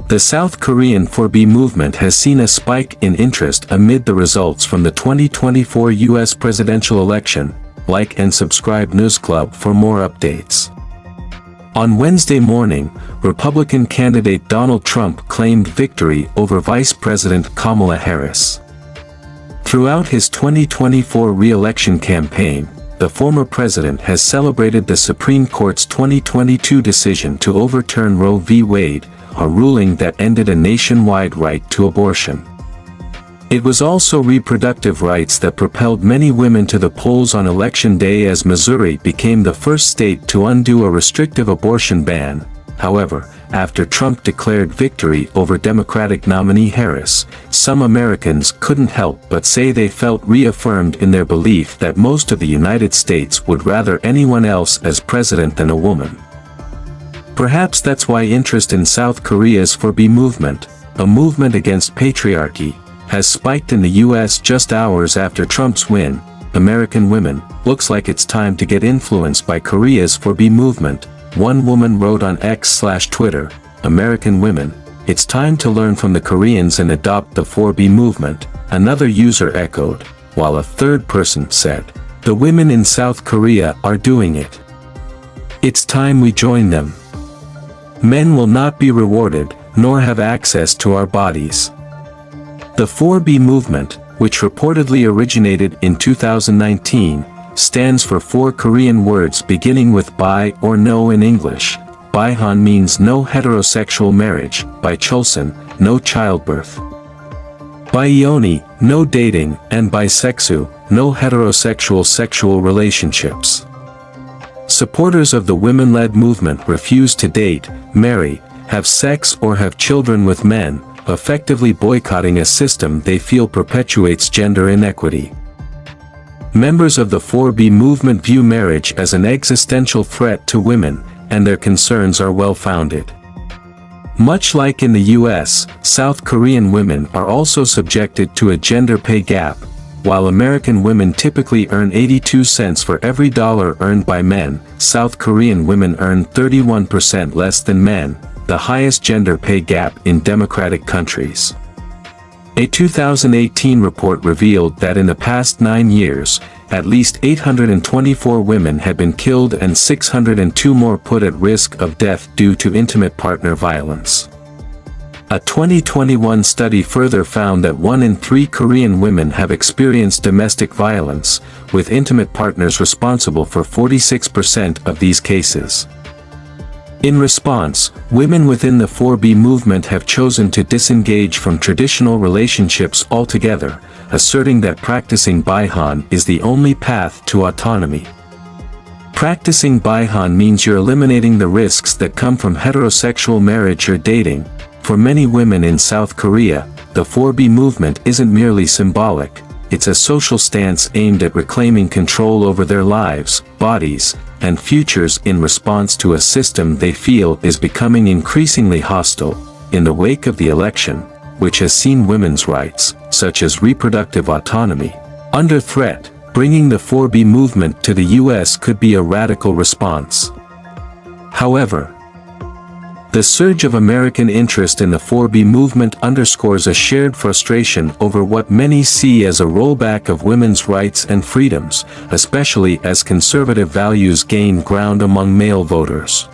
The South Korean 4B movement has seen a spike in interest amid the results from the 2024 U.S. presidential election. Like and subscribe NewzClub for more updates. On Wednesday morning, Republican candidate Donald Trump claimed victory over Vice President Kamala Harris. Throughout his 2024 re-election campaign, the former president has celebrated the Supreme Court's 2022 decision to overturn Roe v. Wade, a ruling that ended a nationwide right to abortion. It was also reproductive rights that propelled many women to the polls on Election Day, as Missouri became the first state to undo a restrictive abortion ban. However, after Trump declared victory over Democratic nominee Harris, some Americans couldn't help but say they felt reaffirmed in their belief that most of the United States would rather anyone else as president than a woman. Perhaps that's why interest in South Korea's 4B movement, a movement against patriarchy, has spiked in the U.S. just hours after Trump's win. American women, looks like it's time to get influenced by Korea's 4B movement, one woman wrote on X/Twitter. American women, it's time to learn from the Koreans and adopt the 4B movement, another user echoed, while a third person said, the women in South Korea are doing it. It's time we join them. Men will not be rewarded, nor have access to our bodies. The 4B movement, which reportedly originated in 2019, stands for 4 Korean words beginning with bi or no in English. Bihan means no heterosexual marriage, by Cholson, no childbirth. Biyeoni, no dating, and bisexu, no heterosexual sexual relationships. Supporters of the women-led movement refuse to date, marry, have sex or have children with men, effectively boycotting a system they feel perpetuates gender inequity. Members of the 4B movement view marriage as an existential threat to women, and their concerns are well-founded. Much like in the US, South Korean women are also subjected to a gender pay gap. While American women typically earn 82 cents for every dollar earned by men, South Korean women earn 31% less than men, the highest gender pay gap in democratic countries. A 2018 report revealed that in the past 9 years, at least 824 women had been killed and 602 more put at risk of death due to intimate partner violence. A 2021 study further found that 1 in 3 Korean women have experienced domestic violence, with intimate partners responsible for 46% of these cases. In response, women within the 4B movement have chosen to disengage from traditional relationships altogether, asserting that practicing Bihan is the only path to autonomy. Practicing Bihan means you're eliminating the risks that come from heterosexual marriage or dating. For many women in South Korea, the 4B movement isn't merely symbolic, it's a social stance aimed at reclaiming control over their lives, bodies, and futures in response to a system they feel is becoming increasingly hostile. In the wake of the election, which has seen women's rights, such as reproductive autonomy, under threat, bringing the 4B movement to the US could be a radical response. However, the surge of American interest in the 4B movement underscores a shared frustration over what many see as a rollback of women's rights and freedoms, especially as conservative values gain ground among male voters.